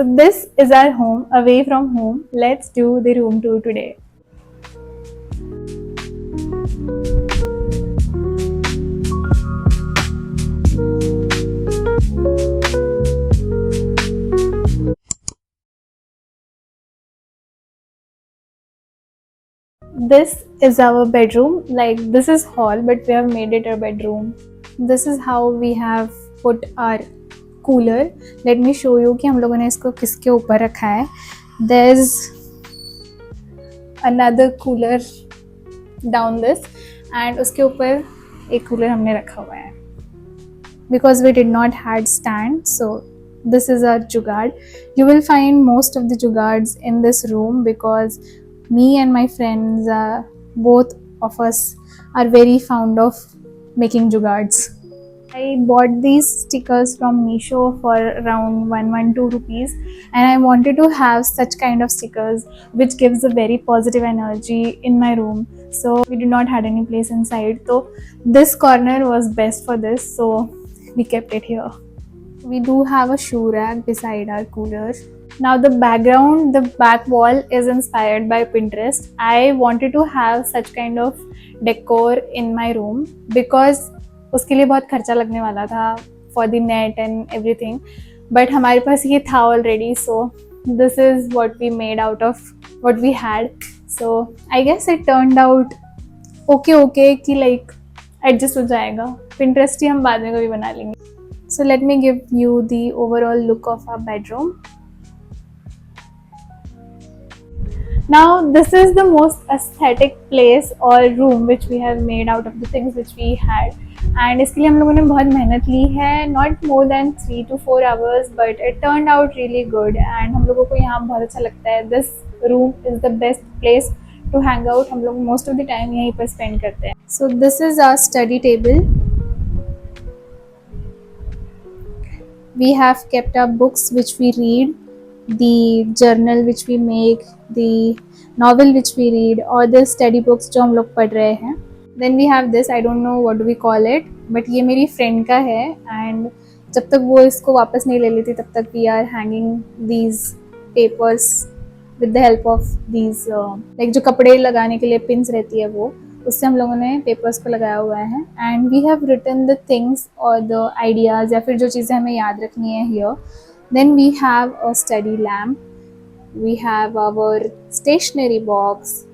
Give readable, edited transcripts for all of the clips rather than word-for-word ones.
So this is our home, away from home. Let's do the room tour today. This is our bedroom. Like, this is hall, but we have made it a bedroom. This is how we have put our cooler. Let me show you कि हम लोगों ने इसको किसके ऊपर रखा है. There's another cooler down this, and उसके ऊपर एक cooler हमने रखा हुआ है. Because we did not had stand, so this is our jugaad. You will find most of the jugaads in this room because me and my friends, both of us are very fond of making jugaads. I bought these stickers from Meesho for around 112 rupees, and I wanted to have such kind of stickers which gives a very positive energy in my room. So we did not had any place inside, so this corner was best for this, so we kept it here. We do have a shoe rack beside our cooler. Now the background, the back wall is inspired by Pinterest. I wanted to have such kind of decor in my room because उसके लिए बहुत खर्चा लगने वाला था for the net and everything, but हमारे पास ये था already, so this is what we made out of what we had. So I guess it turned out okay कि like adjust हो जाएगा. Pinterest ही हम बाद में कभी बना लेंगे. So let me give you the overall look of our bedroom. Now this is the most aesthetic place or room which we have made out of the things which we had, and इसके लिए हम लोगों ने बहुत मेहनत ली है, not more than 3 to 4 hours, but it turned out really good and हम लोगों को यहाँ बहुत अच्छा लगता है. This room is the best place to hang out. हम लोग most of the time यहीं पर spend करते हैं. So this is our study table. We have kept our books which we read, the journal which we make, the novel which we read, or the study books जो हम लोग पढ़ रहे हैं. Then we have this, I don't know what do we call it, but ये मेरी friend का है, and जब तक वो इसको वापस नहीं ले लेती तब तक we are hanging these papers with the help of these like जो कपड़े लगाने के लिए pins रहती है वो, उससे हम लोगों ने पेपर्स को लगाया हुआ है. And we have written the things और द आइडियाज़ या फिर जो चीज़ें हमें याद रखनी है here. Then we have a study lamp, we have our stationery box,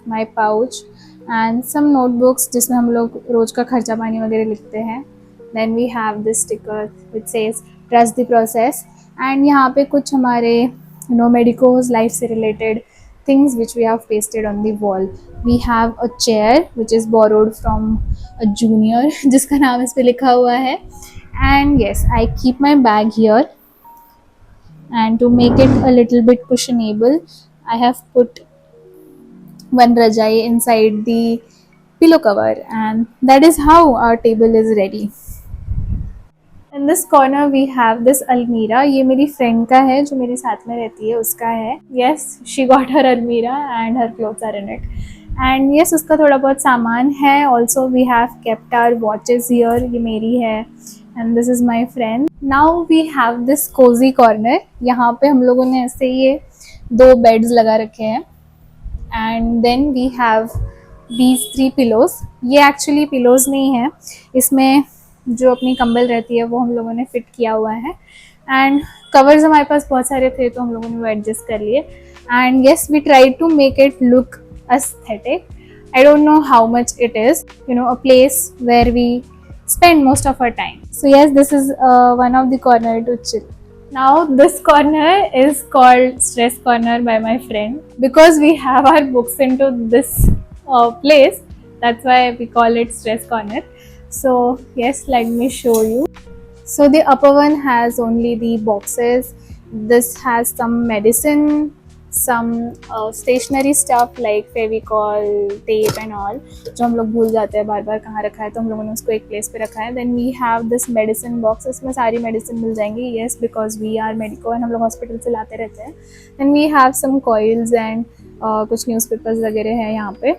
my pouch and some notebooks जिसमें हम लोग रोज़ का खर्चा पानी वगैरह लिखते हैं. Then we have this sticker which says trust the process, and यहाँ पे कुछ हमारे मेडिकोज लाइफ से related things which we have pasted on the wall. We have a chair which is borrowed from a junior जिसका नाम इस पे लिखा हुआ है. And yes, I keep my bag here, and to make it a little bit cushionable, I have put one rajai inside the pillow cover, and that is how our table is ready. In this corner we have this almirah. ये मेरी friend का है जो मेरे साथ में रहती है, उसका है. Yes, she got her almirah and her clothes are in it. And yes, उसका थोड़ा बहुत सामान है. Also we have kept our watches here. ये मेरी है and this is my friend. Now we have this cozy corner. यहाँ पे हम लोगों ने ऐसे ये 2 बेड्स लगा रखे हैं. And then we have these 3 pillows. ये actually pillows नहीं है, इसमें जो अपनी कंबल रहती है वो हम लोगों ने फिट किया हुआ है. एंड कवर्स हमारे पास बहुत सारे थे तो हम लोगों ने वो एडजस्ट कर लिए. And yes, we try to make it look aesthetic. I don't know how much it is, a place where we spend most of our time. So yes, this is one of the corner to chill. Now this corner is called stress corner by my friend because we have our books into this place. That's why we call it stress corner. So yes, let me show you. So the upper one has only the boxes. This has some medicine, some stationery stuff like Fevicol, tape and all, जो हम लोग भूल जाते हैं बार बार कहाँ रखा है, तो हम लोगों ने उसको एक प्लेस पे रखा है. Then we have this medicine box. इसमें सारी मेडिसिन मिल जाएंगी. Yes, because we are medico and हम लोग हॉस्पिटल से लाते रहते हैं. Then we have some coils and कुछ न्यूज़पेपर्स वगैरह हैं यहाँ पे.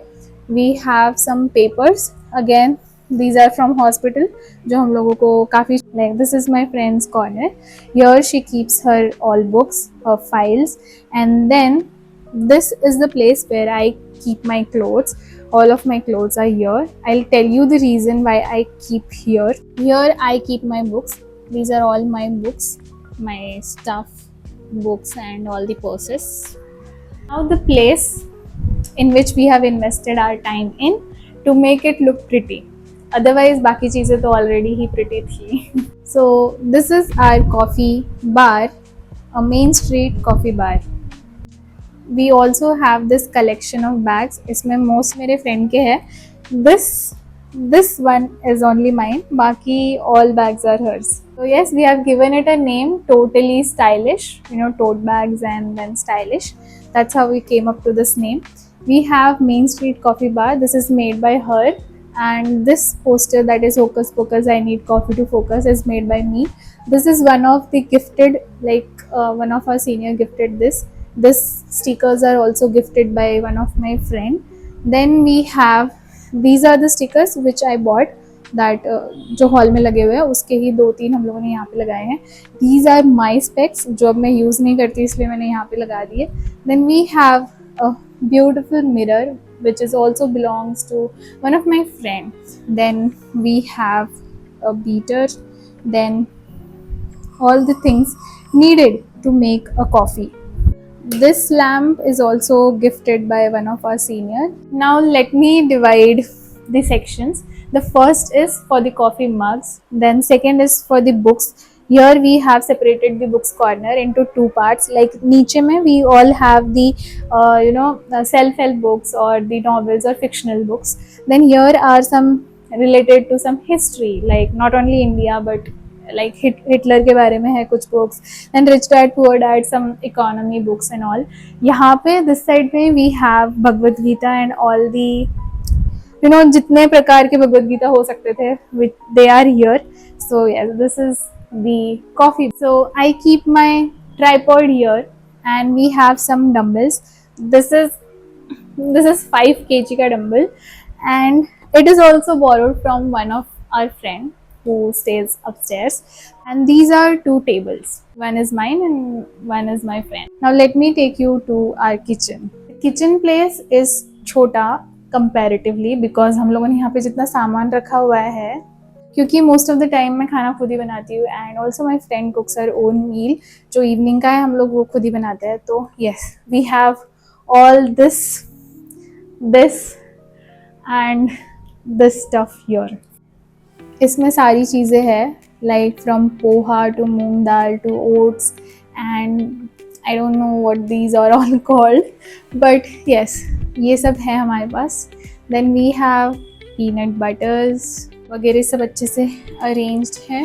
We have some papers. Again, these are from hospital जो हम लोगों को काफ़ी like this is my friend's corner. Here she keeps her all books, her files, and then this is the place where I keep my clothes. All of my clothes are here. I'll tell you the reason why I keep here. Here I keep my books. These are all my books, my stuff, books and all the purses. Now the place in which we have invested our time in to make it look pretty. Otherwise बाकी चीज़ें तो already ही pretty थी. So this is our coffee bar, a main street coffee bar. We also have this collection of bags. इसमें most मेरे friend के हैं. This one is only mine. बाकी all bags are hers. So yes, we have given it a name, Totally Stylish. You know, tote bags and then stylish. That's how we came up to this name. We have Main Street Coffee Bar. This is made by her. And this poster that is Hocus Pocus, I need coffee to focus, is made by me. This is one of the gifted, like one of our senior gifted this. This stickers are also gifted by one of my friend. Then we have, these are the stickers which I bought, that जो hall में लगे हुए हैं उसके ही 2-3 हम लोगों ने यहाँ पे लगाए हैं. These are my specs जो अब मैं यूज़ नहीं करती इसलिए मैंने यहाँ पे लगा दिए. Then we have a beautiful mirror which is also belongs to one of my friends. Then we have a beater, then all the things needed to make a coffee. This lamp is also gifted by one of our senior. Now let me divide the sections. The first is for the coffee mugs, then second is for the books. Here we have separated the books corner into 2 parts. Like नीचे में we all have the self-help books or the novels or fictional books. Then here are some related to some history, like not only India but like Hitler के बारे में है कुछ books. Then Rich Dad Poor Dad, some economy books and all. यहाँ पे this side में we have Bhagavad Gita and all the जितने प्रकार के भगवद गीता हो सकते थे, which they are here. So yes, this is the coffee. So I keep my tripod here and we have some dumbbells. This is 5 kg का dumbbell and it is also borrowed from one of our friend who stays upstairs. And these are 2 tables. One is mine and one is my friend. Now let me take you to our kitchen. The kitchen place is छोटा comparatively because हम लोगों ने यहाँ पे जितना सामान रखा हुआ है, क्योंकि मोस्ट ऑफ द टाइम मैं खाना खुद ही बनाती हूँ and also my friend cooks her own meal. जो इवनिंग का है हम लोग वो खुद ही बनाते हैं. तो yes, we have all this and this stuff here. इसमें सारी चीज़ें हैं, like from poha to moong dal to oats and I don't know what these are all called, but yes ये सब है हमारे पास. Then we have peanut butters वगैरह, सब अच्छे से अरेंज्ड है.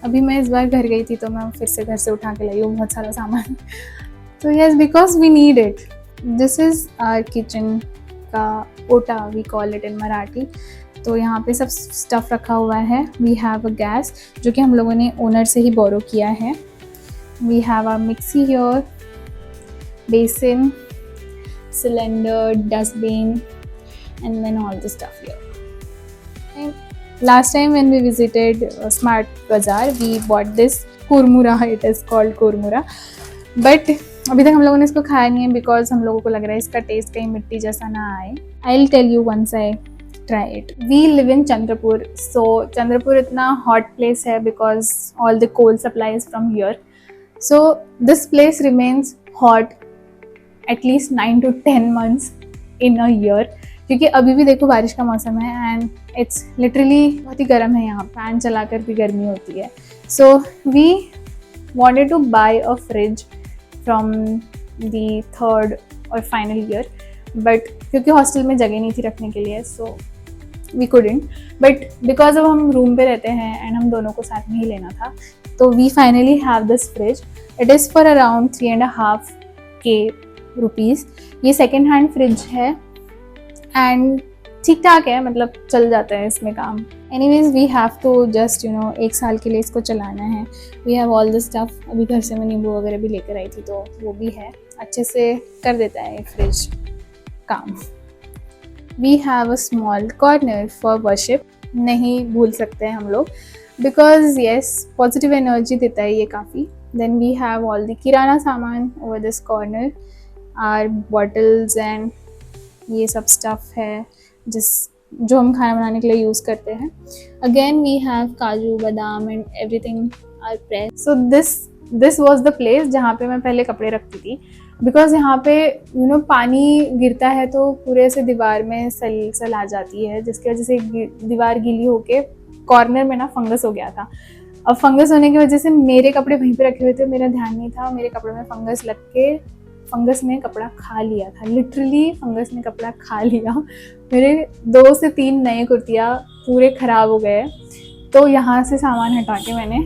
अभी मैं इस बार घर गई थी तो मैं फिर से घर से उठा के लाई हूँ बहुत सारा सामान. तो yes, because we need it. This is our kitchen का ओटा, we call it in Marathi. तो यहाँ पे सब स्टफ़ रखा हुआ है. वी हैव अ गैस जो कि हम लोगों ने ओनर से ही बोरो किया है. We have a mixie here, basin, cylinder, dustbin, and then all the stuff here. And last time when we visited Smart Bazaar, we bought this kurmura. It is called kurmura, but अभी तक हम लोगों ने इसको खाया नहीं है because हम लोगों को लग रहा है इसका टेस्ट कहीं मिट्टी जैसा ना आए. I'll tell you once I try it. We live in Chandrapur, so Chandrapur इतना hot place है because all the coal supply is from here. So this place remains hot at least 9 to 10 months in a year, क्योंकि अभी भी देखो बारिश का मौसम है एंड इट्स लिटरली बहुत ही गर्म है. यहाँ फैन चलाकर भी गर्मी होती है. So we wanted to buy a fridge from the 3rd or final year, but क्योंकि हॉस्टल में जगह नहीं थी रखने के लिए, so we couldn't. But because अब हम रूम पे रहते हैं एंड हम दोनों को साथ में ही लेना था, तो we finally have this fridge. It is for around 3.5K rupees. ये सेकेंड हैंड फ्रिज है एंड ठीक ठाक है, मतलब चल जाता है इसमें काम. Anyways we have to just 1 साल के लिए इसको चलाना है. We have all this stuff. अभी घर से मैं नींबू वगैरह भी लेकर आई थी तो वो भी है. अच्छे से कर देता है ये फ्रिज काम. We have a small corner for worship, नहीं भूल सकते हैं हम लोग, बिकॉज येस पॉजिटिव एनर्जी देता है ये काफ़ी. Then we have all the kirana saman over this corner, our bottles and ये सब स्टफ़ है जो हम खाना बनाने के लिए यूज़ करते हैं. अगेन वी हैव काजू बादाम and everything are press. So this was the place जहाँ पे मैं पहले कपड़े रखती थी, बिकॉज यहाँ पे पानी गिरता है तो पूरे से दीवार में सल आ जाती है, जिसकी वजह से दीवार गीली होके कॉर्नर में ना फंगस हो गया था. अब फंगस होने की वजह से मेरे कपड़े वहीं पे रखे हुए थे, मेरा ध्यान नहीं था, मेरे कपड़े में फंगस लग के फंगस ने कपड़ा खा लिया था. लिटरली फंगस ने कपड़ा खा लिया. मेरे 2 से 3 नए कुर्तियाँ पूरे ख़राब हो गए. तो यहाँ से सामान हटा के मैंने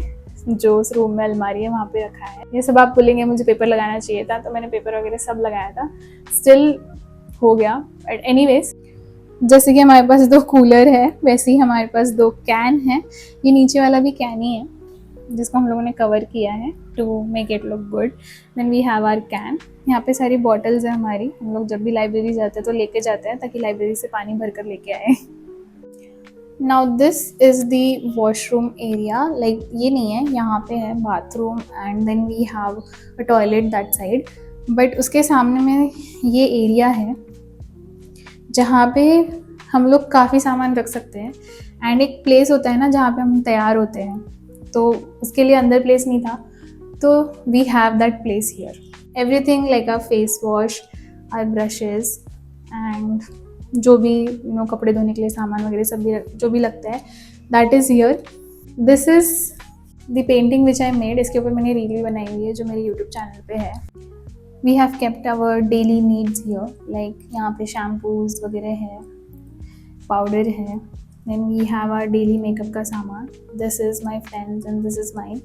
जो उस रूम में अलमारी है वहाँ पे रखा है. ये सब आप बोलेंगे मुझे पेपर लगाना चाहिए था, तो मैंने पेपर वगैरह सब लगाया था, स्टिल हो गया. बट एनीवेज, जैसे कि हमारे पास 2 कूलर है, वैसे ही हमारे पास 2 कैन है. ये नीचे वाला भी कैन ही है जिसको हम लोगों ने कवर किया है to make it look good. Then we have our can. यहाँ पे सारी बॉटल्स है हमारी, हम लोग जब भी लाइब्रेरी जाते हैं तो लेके जाते हैं ताकि लाइब्रेरी से पानी भर कर लेके आए. Now this is the washroom area. Like ये नहीं है, यहाँ पे है bathroom and then we have a toilet that side. But उसके सामने में ये एरिया है जहाँ पे हम लोग काफ़ी सामान रख सकते हैं. एंड एक प्लेस होता है ना जहाँ पे हम तैयार होते हैं, तो उसके लिए अंदर प्लेस नहीं था, तो we have that place here. Everything like our face wash, our brushes and जो भी कपड़े धोने के लिए सामान वगैरह सब भी जो भी लगता है, that is here. This is the painting which I made. इसके ऊपर मैंने रील बनाई हुई है जो मेरे यूट्यूब चैनल पे है. We have kept our daily needs here. Like यहाँ पे शैम्पूज वगैरह है, पाउडर है. Then we have our daily makeup का सामान. This is my friends and this is mine.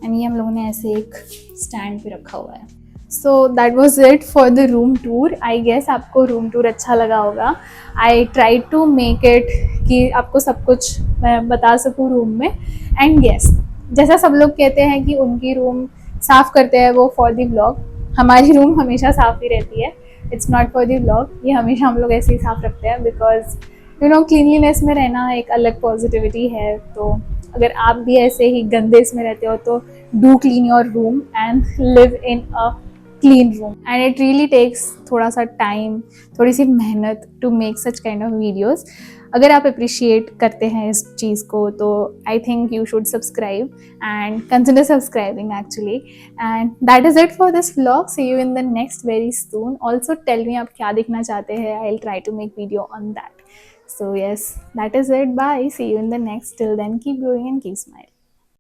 And ये हम लोगों ने ऐसे एक स्टैंड पे रखा हुआ है. So that was it for the room tour. I guess आपको रूम टूर अच्छा लगा होगा. I try to make it कि आपको सब कुछ मैं बता सकूँ रूम में. एंड येस, जैसा सब लोग कहते हैं कि उनकी रूम साफ़ करते हैं वो फॉर द व्लॉग, हमारी रूम हमेशा साफ़ ही रहती है. It's not for the vlog, ये हमेशा हम लोग ऐसे ही साफ़ रखते हैं बिकॉज क्लीनलीनेस में रहना एक अलग पॉजिटिविटी है. तो अगर आप भी ऐसे ही गंदे इसमें रहते हो तो do clean your room and live in a clean room. And it really takes थोड़ा सा टाइम, थोड़ी सी मेहनत to make such kind of videos. अगर आप अप्रिशिएट करते हैं इस चीज़ को तो I think you should subscribe and consider subscribing actually. And that is it for this vlog. See you in the next very soon. Also tell me आप क्या देखना चाहते हैं. आई will try to make video on that. So yes, that is it. Bye. See you in the next. Till then, keep growing and keep smiling.